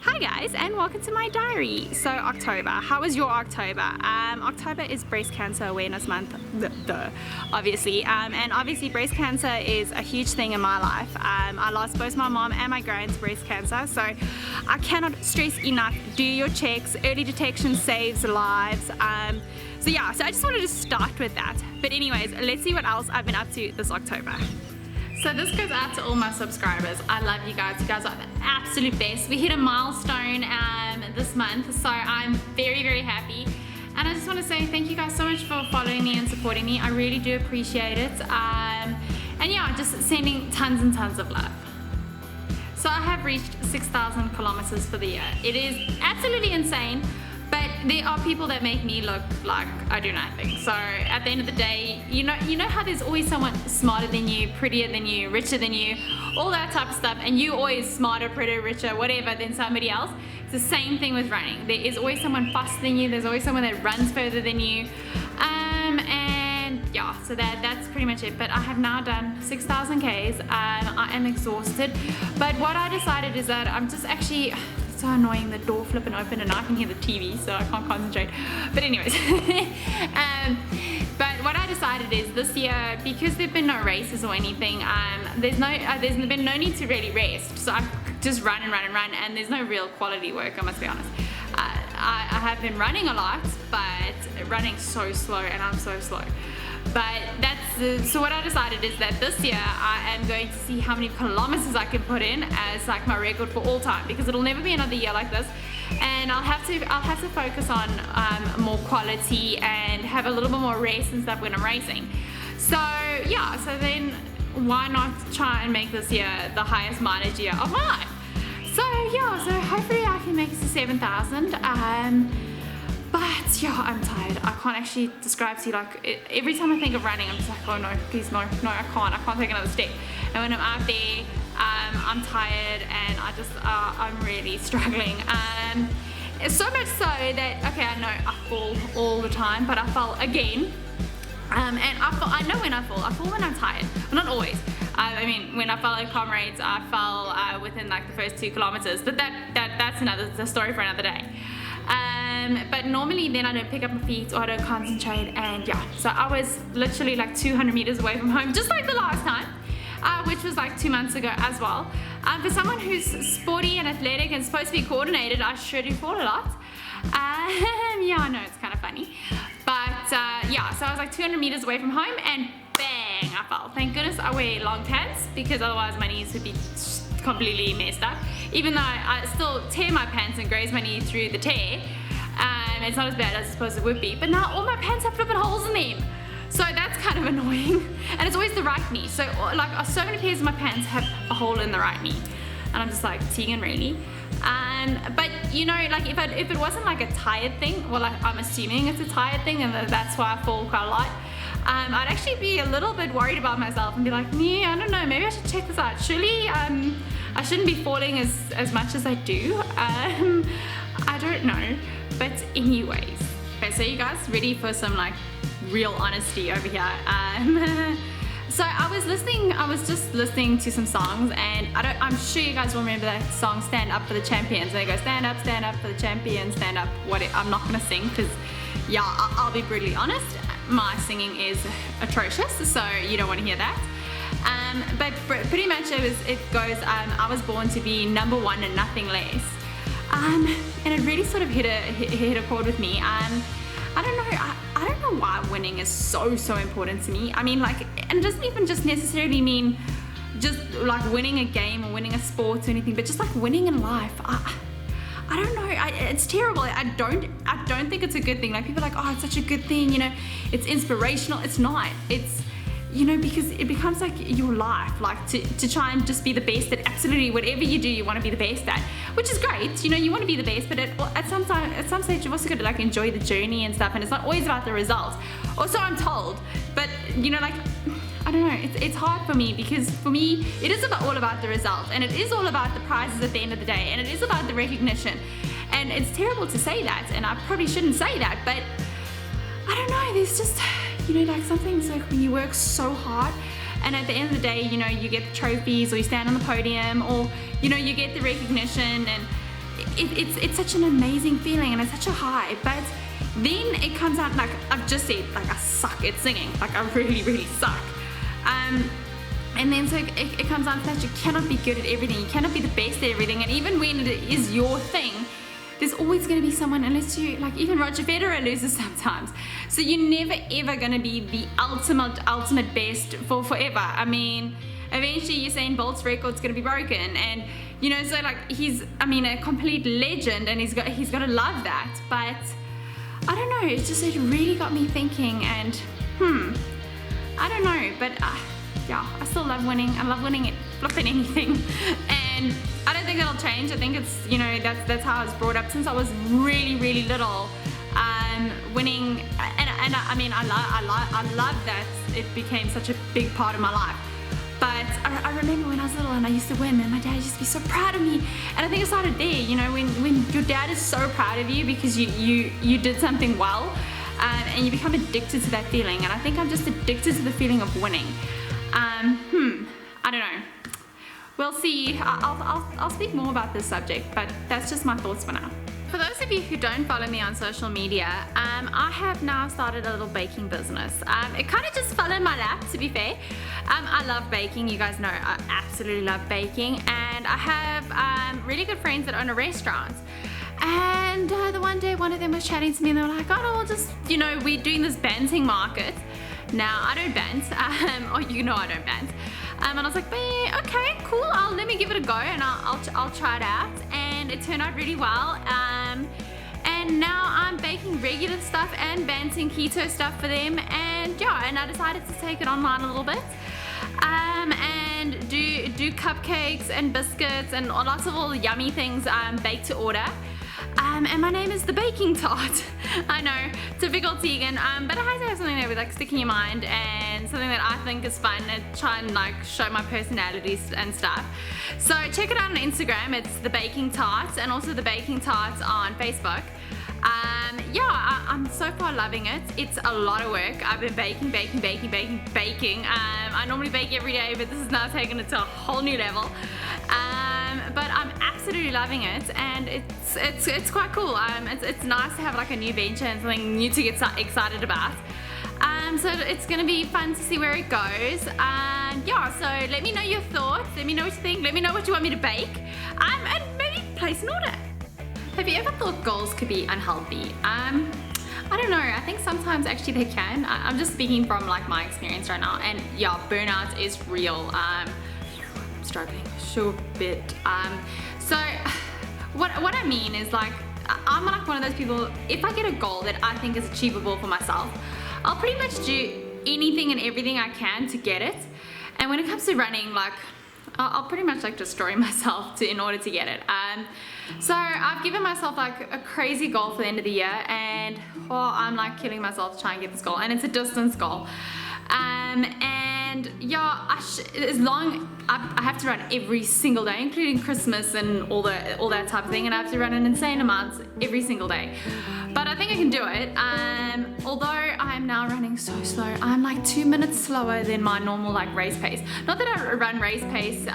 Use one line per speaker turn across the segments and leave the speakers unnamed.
Hi guys, and welcome to my diary. So October, how was your October? October is Breast Cancer Awareness Month, obviously, and obviously breast cancer is a huge thing in my life. I lost both my mom and my grand to breast cancer, so I cannot stress enough, do your checks. Early detection saves lives. So I just wanted to start with that. But anyways, let's see what else I've been up to this October. So this goes out to all my subscribers. I love you guys. You guys are the absolute best. We hit a milestone this month, so I'm very, very happy. And I just want to say thank you guys so much for following me and supporting me. I really do appreciate it. And yeah, just sending tons and tons of love. So I have reached 6,000 kilometers for the year. It is absolutely insane. But there are people that make me look like I do nothing. So at the end of the day, you know how there's always someone smarter than you, prettier than you, richer than you, all that type of stuff, and you always smarter, prettier, richer, whatever than somebody else. It's the same thing with running. There is always someone faster than you. There's always someone that runs further than you. And yeah, so that's pretty much it. But I have now done 6,000 Ks. I am exhausted. But what I decided is that I'm just actually so annoying, the door flipping open and I can hear the TV, so I can't concentrate. But anyways, but what I decided is this year, because there've been no races or anything, there's been no need to really rest. So I just run, and there's no real quality work, I must be honest. I have been running a lot, but running so slow, and I'm so slow. But so what I decided is that this year I am going to see how many kilometers I can put in as like my record for all time, because it'll never be another year like this, and I'll have to focus on more quality and have a little bit more race and stuff when I'm racing. So yeah, so then why not try and make this year the highest mileage year of my life? So yeah, so hopefully I can make it to 7,000. But yeah, I'm tired. I can't actually describe to you, like, every time I think of running, I'm just like, oh no, please no, I can't take another step. And when I'm out there, I'm tired, and I'm really struggling. So much so that, okay, I know I fall all the time, but I fell again. And I know when I fall when I'm tired, but not always. I mean, when I fell at Comrades, I fell within like the first 2 kilometers, but that's the story for another day. But normally then I don't pick up my feet or I don't concentrate, and yeah, so I was literally like 200 meters away from home, just like the last time, which was like 2 months ago as well. For someone who's sporty and athletic and supposed to be coordinated, I sure do fall a lot. Yeah, I know, it's kind of funny. But yeah, so I was like 200 meters away from home, and bang, I fell. Thank goodness I wear long pants, because otherwise my knees would be completely messed up. Even though I still tear my pants and graze my knee through the tear, it's not as bad as I suppose it would be. But now all my pants have flipping holes in them, so that's kind of annoying. And it's always the right knee. So like so many pairs of my pants have a hole in the right knee, and I'm just like, Tegan, really? But you know, like if it wasn't like a tired thing, well, like I'm assuming it's a tired thing, and that's why I fall quite a lot. I'd actually be a little bit worried about myself and be like, yeah, I don't know, maybe I should check this out. Surely I shouldn't be falling as much as I do. I don't know, but anyways. Okay, so you guys ready for some like real honesty over here? So I was just listening to some songs, and I'm sure you guys will remember that song, Stand Up for the Champions, and they go, stand up for the champions, stand up. I'm not gonna sing, because yeah, I'll be brutally honest, my singing is atrocious, so you don't want to hear that. But pretty much it goes, I was born to be number one and nothing less. And it really sort of hit a chord with me. I don't know why winning is so important to me. I mean, like, and it doesn't even just necessarily mean just like winning a game or winning a sport or anything, but just like winning in life. I don't know, it's terrible. I don't think it's a good thing. Like, people are like, oh, it's such a good thing, you know, it's inspirational. It's not. It's, you know, because it becomes like your life, like to try and just be the best at absolutely whatever you do, you want to be the best at, which is great, you know, you want to be the best, but at some stage you've also got to like enjoy the journey and stuff, and it's not always about the results, or so I'm told. But you know, like, I don't know, it's hard for me, because for me it is all about the results, and it is all about the prizes at the end of the day, and it is about the recognition. And it's terrible to say that, and I probably shouldn't say that, but I don't know, there's just, you know, like, some things, like when you work so hard and at the end of the day, you know, you get the trophies, or you stand on the podium, or, you know, you get the recognition, and it's such an amazing feeling and it's such a high. But then it comes out, like I've just said, like I suck at singing, like I really suck. And then so it comes down to that you cannot be good at everything, you cannot be the best at everything, and even when it is your thing, there's always going to be someone, unless you, like even Roger Federer loses sometimes. So you're never ever going to be the ultimate best for forever. I mean, eventually Usain Bolt's record's going to be broken, and you know, so like he's, I mean, a complete legend, and he's got to love that. But I don't know, it really got me thinking, and I don't know, but yeah, I still love winning. I love winning at flipping anything, and I don't think that'll change. I think it's, you know, that's how I was brought up since I was really little. Winning, and I mean, I love that it became such a big part of my life. But I remember when I was little and I used to win, and my dad used to be so proud of me. And I think it started there, you know, when your dad is so proud of you because you did something well, and you become addicted to that feeling. And I think I'm just addicted to the feeling of winning. I don't know. We'll see. I'll speak more about this subject, but that's just my thoughts for now. For those of you who don't follow me on social media, I have now started a little baking business. It kind of just fell in my lap, to be fair. I love baking. You guys know I absolutely love baking, and I have really good friends that own a restaurant. And the one day, one of them was chatting to me, and they were like, "Oh, no, we'll just, you know, we're doing this banting market." Now, I don't bant, or you know I don't bant. And I was like, okay, cool, let me give it a go, and I'll try it out. And it turned out really well. And now I'm baking regular stuff and banting keto stuff for them. And yeah, and I decided to take it online a little bit. And do cupcakes and biscuits and lots of all the yummy things baked to order. And my name is the Baking Tart. I know, typical Tegan, but I had to have something that would like stick in your mind and something that I think is fun and try and like show my personalities and stuff. So check it out on Instagram, it's the Baking Tart, and also the Baking Tart on Facebook. Yeah, I'm so far loving it. It's a lot of work. I've been baking. I normally bake every day, but this is now taking it to a whole new level. But I'm absolutely loving it, and it's quite cool. It's nice to have like a new venture and something new to get excited about. So it's gonna be fun to see where it goes. Yeah, so let me know your thoughts. Let me know what you think. Let me know what you want me to bake. And maybe place an order. Have you ever thought goals could be unhealthy? I don't know, I think sometimes actually they can. I'm just speaking from like my experience right now, and yeah, burnout is real. I'm struggling sure bit. So what I mean is like, I'm like one of those people, if I get a goal that I think is achievable for myself, I'll pretty much do anything and everything I can to get it. And when it comes to running, like, I'll pretty much like destroy myself in order to get it. So I've given myself like a crazy goal for the end of the year, and I'm like killing myself to try and get this goal, and it's a distance goal. And yeah, I have to run every single day, including Christmas and all that type of thing, and I have to run an insane amount every single day. But I think I can do it. Although I'm now running so slow, I'm like 2 minutes slower than my normal like race pace. Not that I run race pace,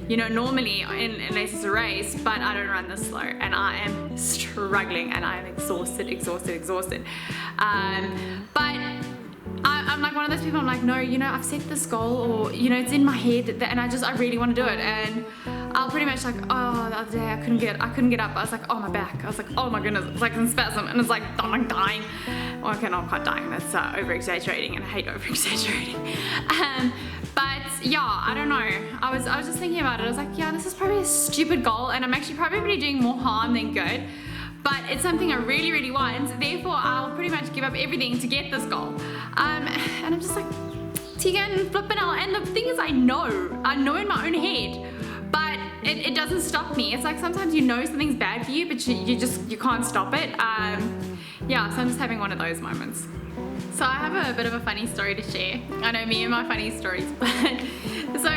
you know, normally unless it's a race, but I don't run this slow, and I am struggling, and I am exhausted. But I'm like one of those people, I'm like, no, you know, I've set this goal, or, you know, it's in my head, and I really want to do it. And I'll pretty much like, oh, the other day I couldn't get up. I was like, oh, my back. I was like, oh my goodness, it's like in spasm, and it's like, I'm like dying. Well, okay, no, I'm quite dying. That's over-exaggerating, and I hate over-exaggerating. But yeah, I don't know. I was just thinking about it. I was like, yeah, this is probably a stupid goal, and I'm actually probably doing more harm than good. But it's something I really want, therefore I'll pretty much give up everything to get this goal. And I'm just like, Tegan, flipping out. And the thing is, I know in my own head, but it doesn't stop me. It's like sometimes you know something's bad for you, but you can't stop it. Yeah, so I'm just having one of those moments. So I have a bit of a funny story to share. I know me and my funny stories, but so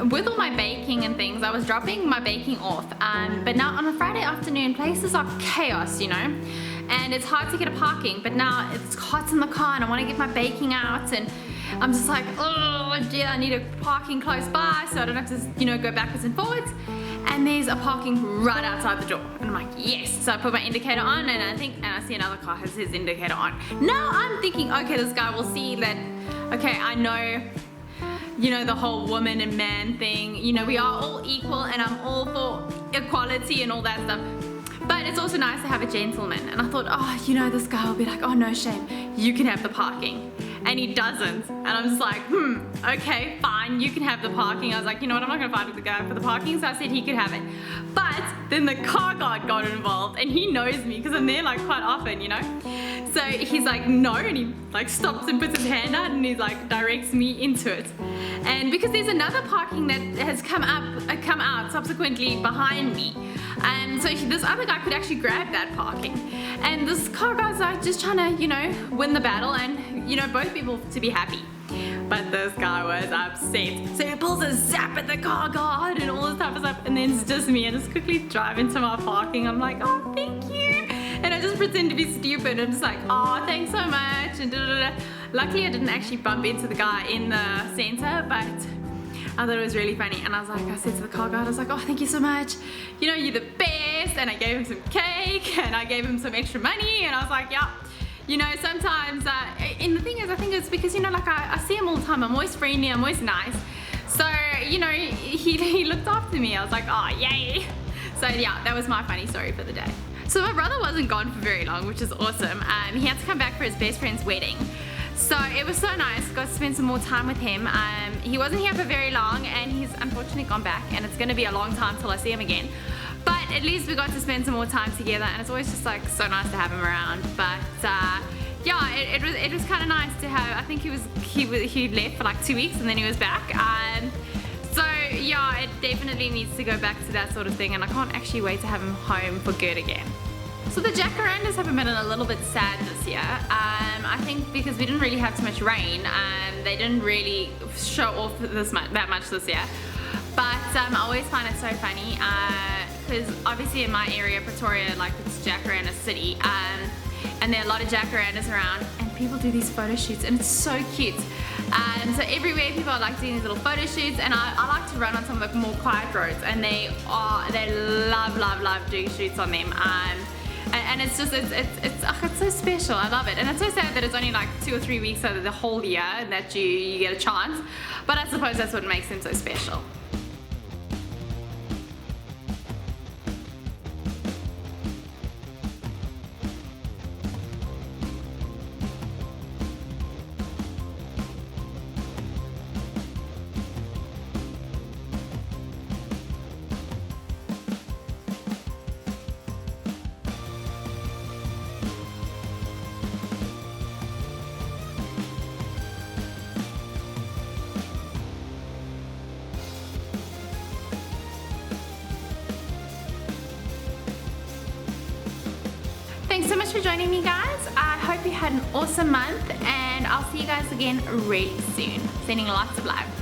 with all my baking and things, I was dropping my baking off. But now on a Friday afternoon, places are chaos, you know, and it's hard to get a parking. But now it's hot in the car, and I want to get my baking out, and I'm just like, oh dear, I need a parking close by so I don't have to, you know, go backwards and forwards. and there's a parking right outside the door. And I'm like, yes. So I put my indicator on, and I see another car has his indicator on. Now I'm thinking, okay, this guy will see that, okay, I know, you know, the whole woman and man thing. You know, we are all equal, and I'm all for equality and all that stuff. But it's also nice to have a gentleman. And I thought, oh, you know, this guy will be like, oh, no shame, you can have the parking. And he doesn't. And I'm just like, okay, fine, you can have the parking. I was like, you know what, I'm not gonna fight with the guy for the parking, so I said he could have it. But then the car guard got involved, and he knows me because I'm there like quite often, you know? So he's like, no, and he like stops and puts his hand out, and he like directs me into it. And because there's another parking that has come out subsequently behind me. And so this other guy could actually grab that parking. And this car guy's like just trying to, you know, win the battle and, you know, both people to be happy. But this guy was upset. So he pulls a zap at the car guard and all this type of stuff. And then it's just me. I just quickly drive into my parking. I'm like, oh, thank you. And I just pretend to be stupid. I'm just like, oh, thanks so much. And da-da-da. Luckily, I didn't actually bump into the guy in the center, but I thought it was really funny. And I said to the car guard, I was like, oh, thank you so much. You know, you're the best. And I gave him some cake, and I gave him some extra money. And I was like, yeah. You know, sometimes, and the thing is, I think it's because, you know, like I see him all the time. I'm always friendly, I'm always nice. So, you know, he looked after me. I was like, oh, yay. So yeah, that was my funny story for the day. So my brother wasn't gone for very long, which is awesome. He had to come back for his best friend's wedding. So it was so nice, got to spend some more time with him. He wasn't here for very long, and he's unfortunately gone back, and it's gonna be a long time till I see him again. But at least we got to spend some more time together, and it's always just like so nice to have him around. But yeah, it was kind of nice to have. I think he left for like 2 weeks, and then he was back. So yeah, it definitely needs to go back to that sort of thing, and I can't actually wait to have him home for good again. So the Jacarandas have been a little bit sad this year. I think because we didn't really have too much rain, they didn't really show off that much this year. But I always find it so funny because obviously in my area, Pretoria, like it's Jacaranda City, and there are a lot of Jacarandas around, and people do these photo shoots, and it's so cute. So everywhere people are like doing these little photo shoots, and I like to run on some of the more quiet roads, and they love doing shoots on them. And it's just, it's so special. I love it. And it's so sad that it's only like 2 or 3 weeks out of the whole year that you get a chance. But I suppose that's what makes them so special. Thanks so much for joining me, guys. I hope you had an awesome month, and I'll see you guys again really soon. Sending lots of love.